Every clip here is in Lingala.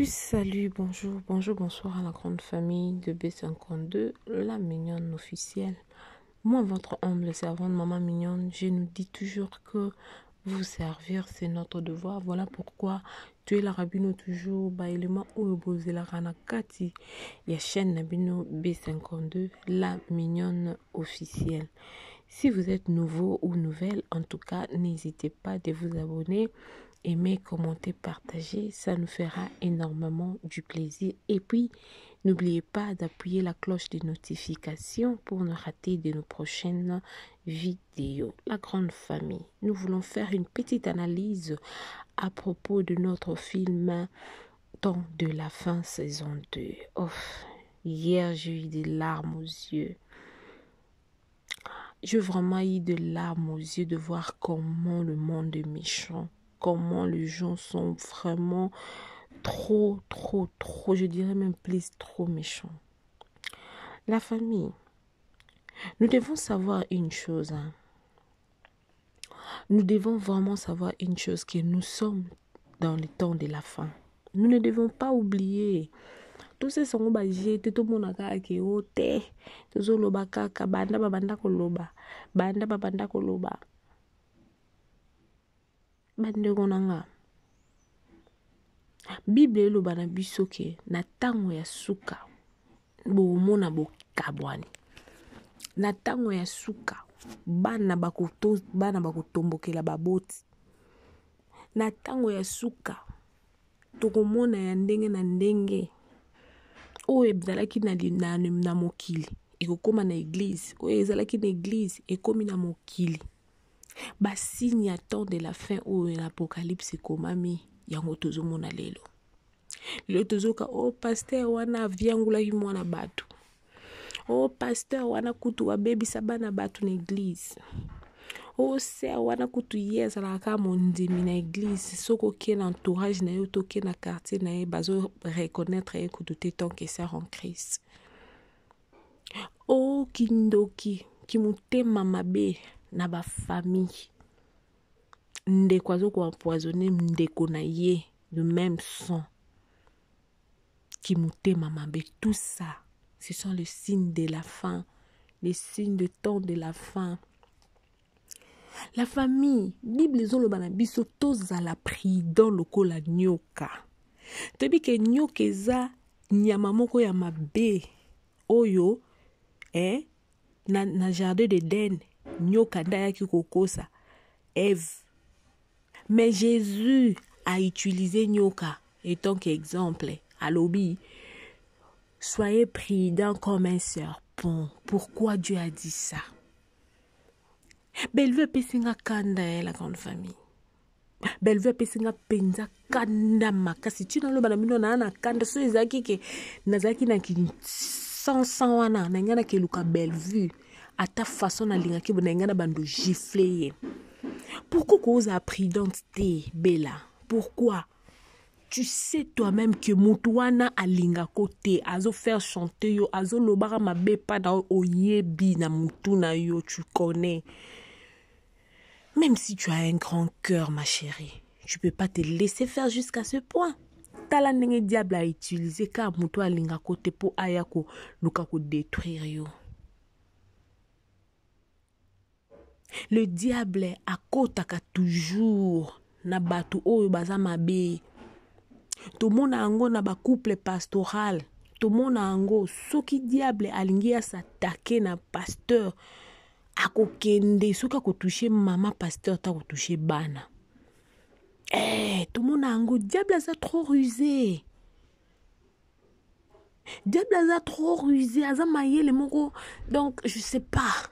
Salut, bonjour, bonsoir à la grande famille de B52, la mignonne officielle. Moi, votre humble servante, maman mignonne, je nous dis toujours que vous servir, c'est notre devoir. Voilà pourquoi tu es la rabino toujours, bailema ou la ranakati, ya chaîne Nabino B52, la mignonne officielle. Si vous êtes nouveau ou nouvelle, en tout cas, n'hésitez pas de vous abonner. Aimez, commentez, partagez, ça nous fera énormément du plaisir. Et puis, n'oubliez pas d'appuyer la cloche de notification pour ne rater de nos prochaines vidéos. La grande famille, nous voulons faire une petite analyse à propos de notre film Temps de la fin saison 2. Oh, hier, j'ai eu des larmes aux yeux. J'ai vraiment eu des larmes aux yeux de voir comment le monde est méchant. Comment les gens sont vraiment trop, je dirais même plus trop méchants. La famille, nous devons savoir une chose. Nous devons vraiment savoir une chose, que nous sommes dans le temps de la fin. Nous ne devons pas oublier. Tous ces sont obligés, tout le monde a qui ote, tous les lobaka, banda koloba, banda koloba. Bande konanga. Bible eloba na biso ke na tango ya suka bomona bokabwani. Na tango ya suka bana bakotombokela baboti. Na tango ya suka tokomona ya ndenge na ndenge oyo ezalaki na mokili ekokoma na église, oyo ezalaki na église ekomi na mokili. Basigne ya temps de la fin oyo l'Apocalypse ekomami yango tozomona lelo. Lelo tozoka pasteur wana aviangulaki mwana bato. Pasteur wana kutu wabebisa bana bato na église. Sœur wana kutu ezalaka mondimi na église. Soko ke na entourage na yo toke na quartier na ye bazo reconnaître ye kutu te tant que sœur en Christ. Kindoki kimutema mabe na ba famille. Ndeko azoko empoisonner ndeko na ye de même sang. Kimutema mabe, tout ça, ce sont les signes de la fin, les signes de temps de la fin. La famille, Bible zoloba na biso tozala prudent lokola nyoka. Tobi ke nyoka eza nyama moko ya mabe oyo na jardin d'Éden nyoka ndayaki kokosa Ève. Mais Jésus a utilisé nyoka étant qu'exemple. Alobi, soyez prudents comme un serpent. Pourquoi Dieu a dit ça? Bellevue pesinga kanda la grande famille. Bellevue pesinga penza kanda makasi. Tu n'as pas mino na kanda so ezaki ke nazaki na ki sans wana na ngana ke luka Bellevue ata façon na linga ke na ngana bando gifler. Pourquoi cause à prudente te Bella? Pourquoi? Tu sais toi-même que Moutouana alinga kote, azo faire chanter yo, azo lobara mabe pa na oyebi na mutuna yo, tu connais. Même si tu as un grand cœur, ma chérie, tu peux pas te laisser faire jusqu'à ce point. Tala nenge diable a utilisé ka mutu alinga kote po ayako luka ko détruire yo. Le diable akotaka toujours na batu oyo baza mabe. Tout le monde a ango na ba couple pastoral. Tout le monde a ango soki diable alingi s'attaquer na pasteur. Ako kende soki ako toucher maman pasteur ta ko toucher bana. Tout le monde a ango diable a trop rusé. Diable a trop rusé, aza mayele moko. Donc je sais pas.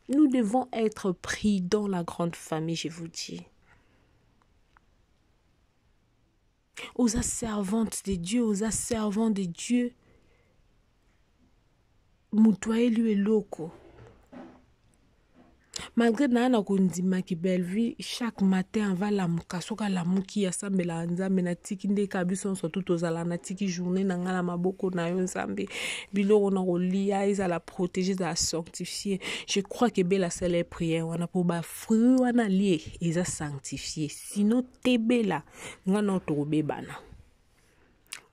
Nous devons être pris dans la grande famille, je vous dis. Aux servantes de Dieu, aux servants de Dieu, mutuaye lui loko. Malgré na kondima ki Bellevue, chaque matin avant la mukasoka la muki ya sambe la nzambe na tiki nde kabiso surtout tozala na tiki journée na ngala maboko na yo nzambe biloko na kolia ezala protéger za sanctifier. Je crois que Bella c'est les prières wana pour ba fruit wana lié eza sanctifier. Sinon te Bella ngana to bebana.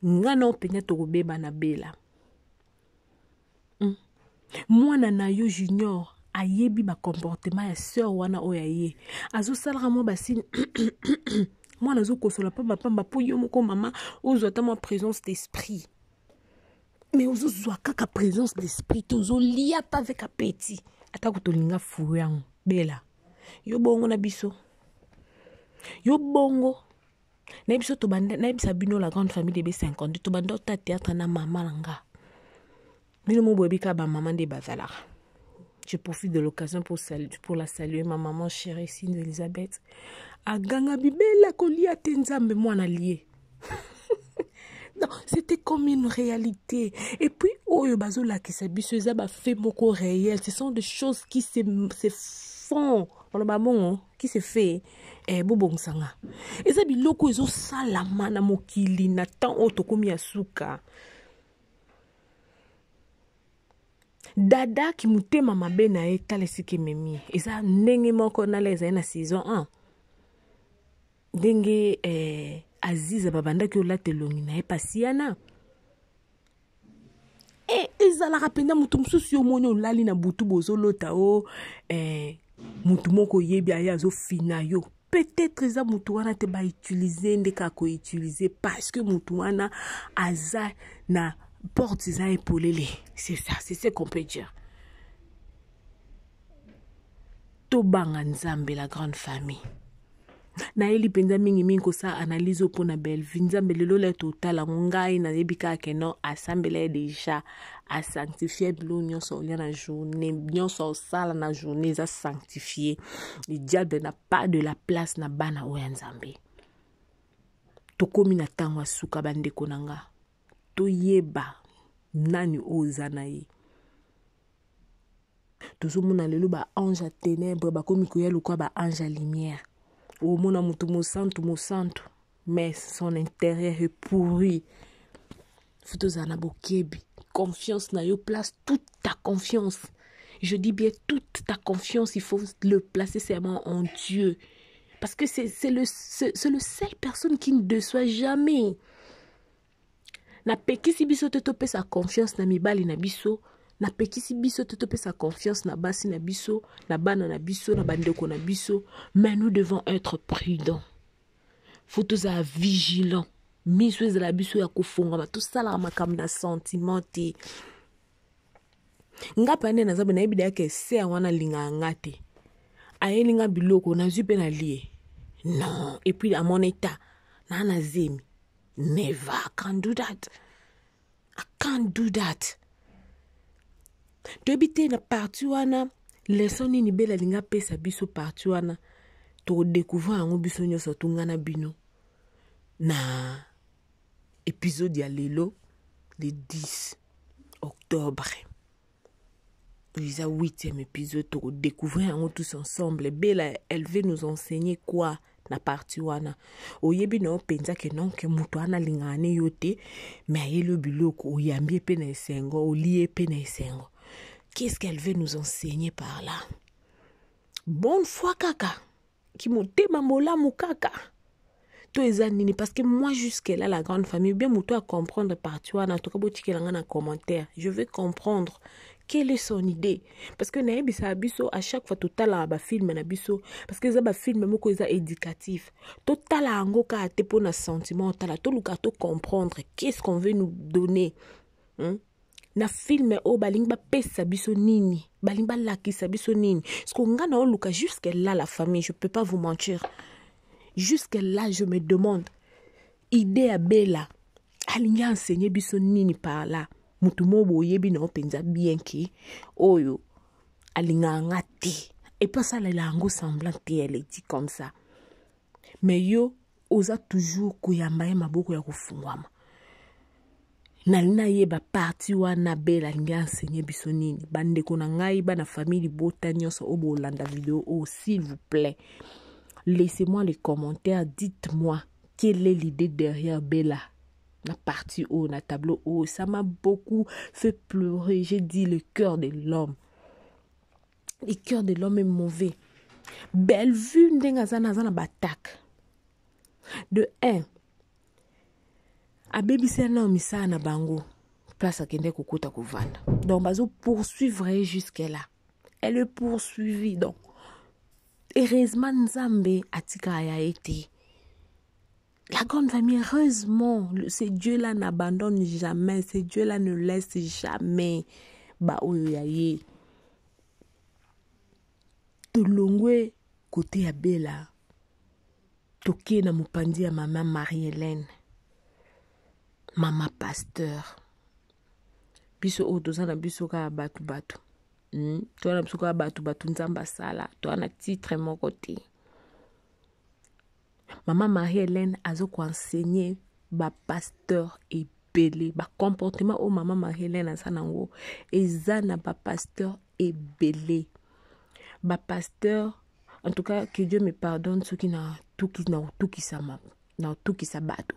ngana openya tokobeba na bela. Mwana na yo junior ayebi ba comportement ya sœur wana oya ye. Azo salaka mo basine. Mwana zo kosola pa pamba po yo moko mama ozo ta mo présence d'esprit. Mais ozo zwa kaka présence d'esprit ozo lia pa avec appétit. Ata ko tolinga fuyang bela. Yo bongo na biso. Yo bongo. Na biso to banda na bisa bino la grande famille de B50 to banda ta théâtre na mama langa. Bino mo bobika ba maman de bazala. Je profite de l'occasion pour la saluer ma maman chérie Sine Elisabeth. Aganga bibela kolia tenzambe mwana lié. Non, c'était comme une réalité. Et puis, oyo bazola qui s'habille, ça ba fait moko réel. Ce sont des choses qui se font. Dans le babon, qui se fait. Bobong sanga. Et ça biloko ezo salama na mokili na tan otokomi asuka. Dada ki mutema mabe na ye tala sike memi. Eza ndenge moko na leza na saison 1. Ndenge Aziza babanda ki olate longi na ye pasiana. Ezala rapenda mutu mususu yo moni olali na butu bozolota o mutu moko yebi aya zo fina yo. Peut-être eza mutu wana te ba utiliser ndeka ko utiliser parce que mutu wana aza na porte za epolele. C'est ça, c'est ce qu'on peut dire. Tobanga nzambe la grande famille. Na eli penza mingi ko sa analyse po na Bellevue nzambe lelo le total ngai na yebika ke non assemblée déjà a sanctifier bilo nyonso lia na journée nyonso sala na journée za sanctifier. Le diable n'a pas de la place na bana o ya nzambe. Tokomi na tangwa suka bandeko nanga. Toyeba nani oza na ye. Tozomona lelo ba ange à ténèbres ba komi ko ya lokwa ba ange à lumière. Au mona mutu mo santo, mais son intérieur est pourri. Futozana bokebi. Confiance na yo, place toute ta confiance. Je dis bien toute ta confiance, il faut le placer seulement en Dieu. Parce que c'est le seul personne qui ne déçoit jamais. Na pekisi biso te tope sa confiance na mibali na biso. Na pekisi biso te tope sa confiance na basi na biso, na bana na biso, na bandeko na biso. Mais nous devons être prudents. Faut tous être vigilants. Miso ezala biso ya kufungama. Tout ça la makambo na sentiment te. Nga pande na zabe na ebida yake se wana linga ngate. Aye linga biloko na zupe na lié. Non. Et puis à mon état, na na zemi. Never. I can't do that. I can't do that. Tobite na parti wana leçon ni bela linga pesa biso parti wana to découvrir ngo biso nyoso tungana bino na épisode ya lelo le 10 octobre. Les 8e épisode to découvrir ngo tous ensemble. Bela elle veut nous enseigner quoi na parti wana. Oyebi na openza ke non ke mutu ana lingane yote mais ayelo biloko oyambi pe na esengo olie pe na esengo. Qu'est-ce qu'elle veut nous enseigner par là? Bonne foi kaka. Qui motema mola mukaka. To ezanini parce que moi jusque là la grande famille bien muto à comprendre par toi en tout cas botiki langa na commentaire. Je veux comprendre quelle est son idée parce que na bisa biso à chaque fois total ba film na biso parce que ça ba film moko eza éducatif. Total ango ka te pour na sentiment tala to luka to comprendre qu'est-ce qu'on veut nous donner. Na film o balinga pesa biso nini balinga lakisa biso nini parce qu'on ngana oluka jusque là la famille je peux pas vous mentir jusque là je me demande idée à bela alinga enseigner biso nini par là mutu mo boyebi na openza bien ki oyo alinga ngati et pas ça la langue semblant elle dit comme ça mais yo oza toujours kuyamba maboko ya kufungwama. Nalina yeba parti wana bela linga enseigner biso nini bandeko na ngai ba na famille bota nyonso obo landa vidéo s'il vous plaît laissez-moi les commentaires, dites-moi quelle est l'idée derrière Bella la partie haut na tableau haut. Ça m'a beaucoup fait pleurer. J'ai dit le cœur de l'homme, le cœur de l'homme est mauvais. Bellevue ndenga zana batak de 1 abebisi na misala na bango place akende kokota kovanda. Donc bazo poursuivre jusque là. Elle le poursuivit. Donc heureusement Nzambe atika ya été. La grande famille, heureusement, ce Dieu-là n'abandonne jamais, ce Dieu-là ne laisse jamais. Ba oyo ya ye. Tolongwe côté ya Bella. Toke na mupandi ya maman Marie-Hélène. Maman pasteur. Biso o tozana biso ka batu. Toana biso ka batu nzamba sala. Toana titre mon côté. Maman Marie-Hélène a enseigné ba pasteur et belé ba comportement au maman Marie-Hélène asanango ezana ba pasteur et belé ba pasteur en tout cas que Dieu me pardonne ceux qui na tout qui sama na tout qui sabato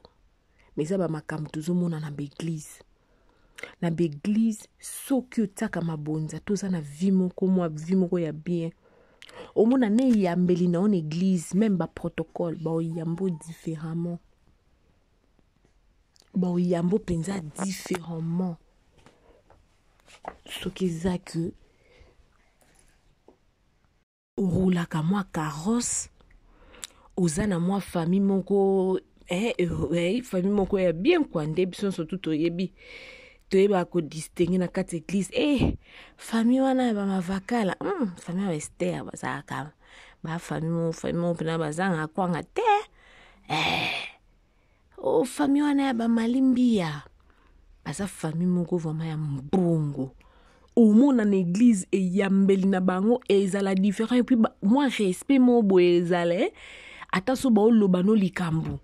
mais ça ba makambo tozomona na l'église soki otaka mabonza toza na vie moko ya bien. Au monde ne yambeli na en église même ba protocole ba yambo différemment ba yambo penza différemment ce qui za que roula ka moi carrosse ozana moi famille moko famille moko ya bien quoi nde biso surtout toyebi ko distinguer na kati église famille wana ba mavakala famille wa Esther bazaka ba famille pena bazanga kwanga te famille wana ba malimbia baza famille moko vraiment ya mbongo au monde en église et yambeli na bango ezala différent et puis moi respect mo bo ezale ata so ba lobano likambu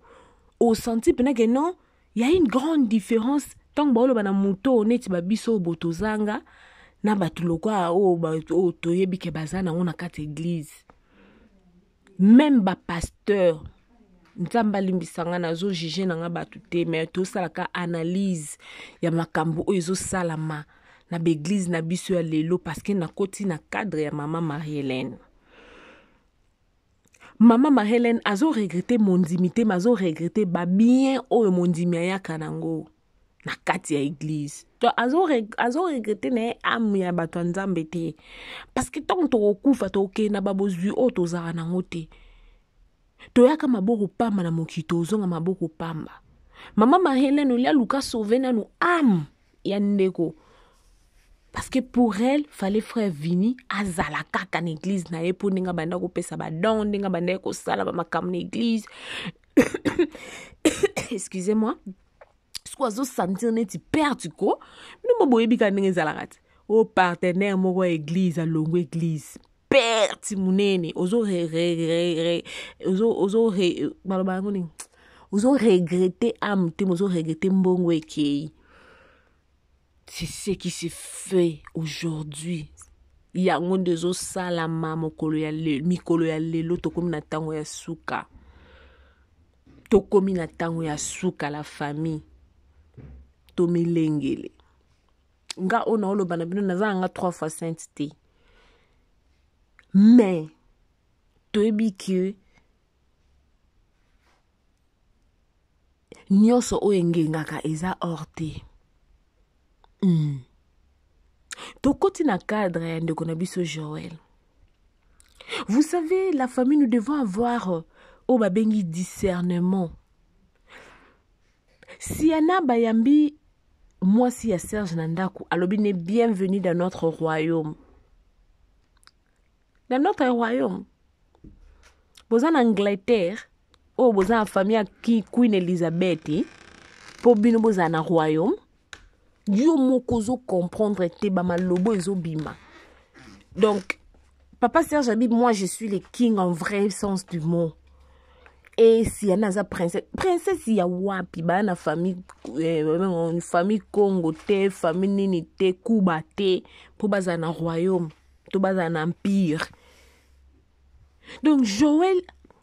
au senti pena que non il y a une grande différence. Tant que bana muto neti babiso botozanga na batuloko o toyebi ke bazana on a quatre églises même ba pasteur nzamba limbisanga nazo juger nanga batute mais to salaka analyse ya makambo ozo salama na l'église na biso ya lelo parce que na koti na cadre ya maman Marie-Hélène. Maman Marie-Hélène azo regretter mon dimité mazo regretter ba bien o mon dimia kanango. Na kati ya église to azo regretter na am ya bato nzambe te parce que tant to okufa to ke na babozwi o to zara na ngote to yaka maboko pamba na mokito zonga maboko pamba. Maman Marie-Hélène olia luka sauver na no am ya ndeko parce que pour elle fallait frère Vini azala kaka na église na epo ndinga banda ko pesa ba don ndinga banda ko sala ba makam na église excusez-moi oiseau sentir neti perte ko no boyebi ka ndenge ezalaka te o partenaire moko ya église alongo église perte munene ozo regretter âme te ozo regretter mbongo ekei. C'est ce qui se fait aujourd'hui. Yango ndezo salama mikolo ya lelo tokomi na tango ya suka la famille to milengele nga ona olo bana bino nazanga 3 fois sainteté mais toyebi que nyonso oyo engengaka eza orte tokoti na cadre ya ndeko na biso Joël. Vous savez, la famille, nous devons avoir au babengi discernement. Si yana bayambi moi si ya Serge Nandaku alobine bienvenue dans notre royaume. Dans notre royaume. Boza en Angleterre, boza en famille qui Queen Elizabeth, po bino boza na royaume. Yo mokozo comprendre te ba malobo ezo bima. Donc Papa Serge Habib, moi je suis le king en vrai sens du mot. Et si y a princesse y a wapi ba na famille une famille Congo te famille nini te Kuba te pour baza na royaume to baza na empire. Donc Joël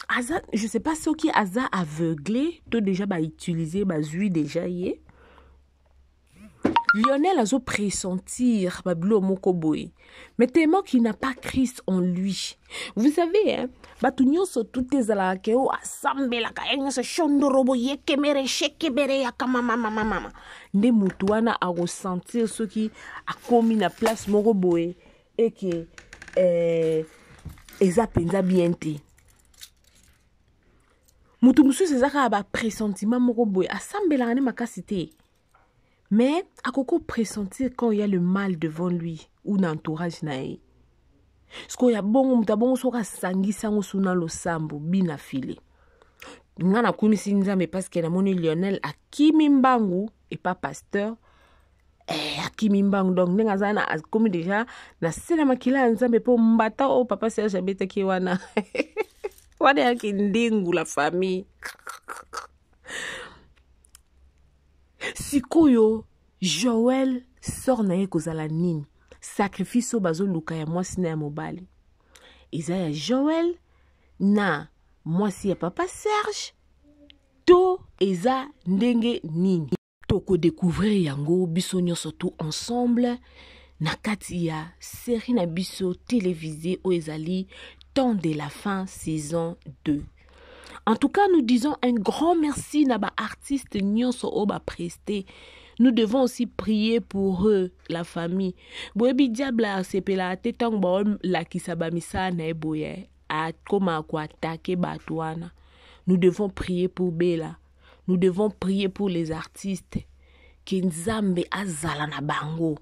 Aza, je sais pas ce qui Aza aveuglé to déjà ba utiliser ba zui déjà yé. Lionel a pressentir babilo mokoboy. Mais tellement qu'il n'a pas Christ en lui. Vous savez, hein, batunyo so toutes la keo asambe la kaenga se shondorobo yekemere shekebere yakamama. Nde mutuana a ressentir ce qui a commis na place moroboy et que eza penza biente. Mutu musu sezaka ba pressentiment moroboy asambe la ne makasite. Mais à quoi pressentir quand il y a le mal devant lui ou dans l'entourage nae. Ce qu'il y a bon mutabon soka sangi sango suna lo sambo bina file. Ngana kumi sinzambe parce que na moni Lionel akimi mbangu et pas pasteur. Akimi mbangu donc nenga zana comme déjà na sena makila nzambe po mbata o papa Serge abeta ki wana. Wana yaki ndingu la famille. Sikoyo, Joël sort na ye kozala nini. Sacrifice bazo luka ya mwasi na ya mobali. Eza ya Joël na mwasi ya papa Serge. To eza ndenge nini. Toko découvrir yango biso nyonso tout ensemble. Na kati ya série na biso télévisée o ezali Temps de la fin saison 2. En tout cas, nous disons un grand merci à artistes nyonso oba presté. Nous devons aussi prier pour eux, la famille. Boebi diabla sepela tetang baon la kisabamisa na eboye a koma kwa attaquer batwana. Nous devons prier pour Bella. Nous devons prier pour les artistes. Kenzambe azala na bango.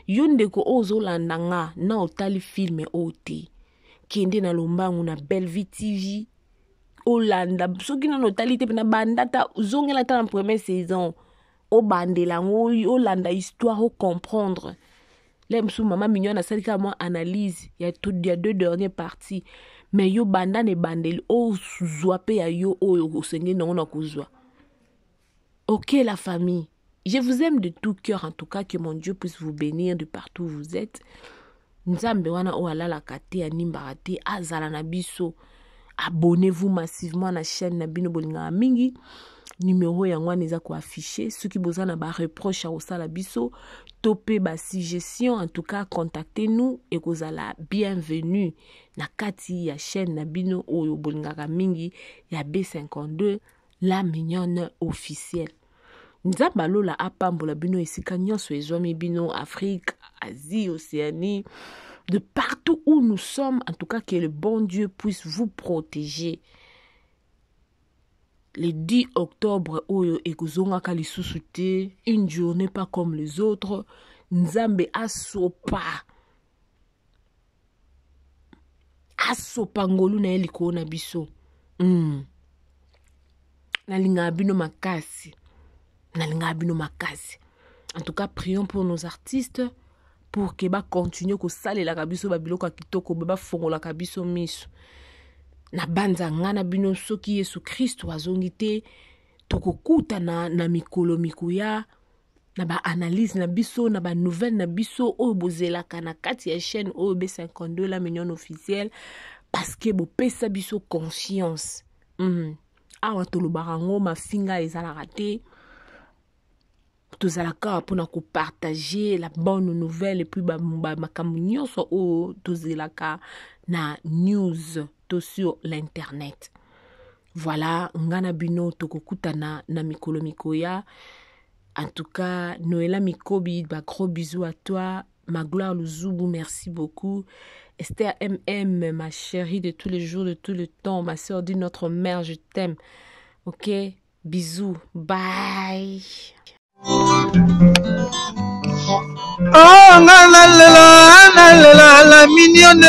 Yonde ko ozolandanga na otali film oti. Kende na lombangu na Bellevue TV. Olanda soki na notalité na bandata zongela ta en première saison o bandela ngoyi olanda histoire o comprendre lemsu mama mignonne asalika moi analyse il y a deux dernières parties mais yo banda ne bandeli o zwa pe ya yo o senge non na kozwa. OK la famille, je vous aime de tout cœur, en tout cas que mon Dieu puisse vous bénir de partout où vous êtes. Nzambe wana o alala kate ya nimbarate azala na biso. Abonnez-vous massivement à la chaîne Nabino Bolinga Mingi. Numéro yangwa neza ko affiché. Ceux qui besoin na ba reproche à osala biso, topé ba suggestion, en tout cas contactez-nous et kozala bienvenue na kati ya chaîne Nabino Oyo Bolinga Mingi ya B52 la mignonne officielle. Nzamba lola apambola bino esika nyonso ezwami bino Afrique, Asie, Océanie. De partout où nous sommes, en tout cas que le bon Dieu puisse vous protéger. Le 10 octobre, Oyo Ekozonga Kalisusuté, une journée pas comme les autres, Nzambe asopa. Asopa ngolu na eliko na biso. Nalinga bino makasi. Nalinga bino makasi. En tout cas, prions pour nos artistes. Pour que ba continue ko sale la kabiso ba biloko kitoko ba fongola kabiso miso na banza ngana bino soki Yesu Kristo azongite tokokuta na mikolo mikuya na ba analyse na biso na ba nouvelle na biso o bozelaka na kati ya chaîne OB52 la mignonne officielle parce que bo pesa biso confiance. Awa tolobarango mafinga ezala raté. Tozalaka pour partager la bonne nouvelle et puis makamunyo so o tozalaka na news to sur l'internet. Voilà, ngana bino tokokutana na mikolo mikoya. En tout cas, Noëlla Mikobi, gros bisous à toi. Magloire Luzubu, merci beaucoup. Esther MM, ma chérie de tous les jours, de tout le temps. Ma soeur dit notre mère, je t'aime. OK, bisous, bye. Oh, la mignonne,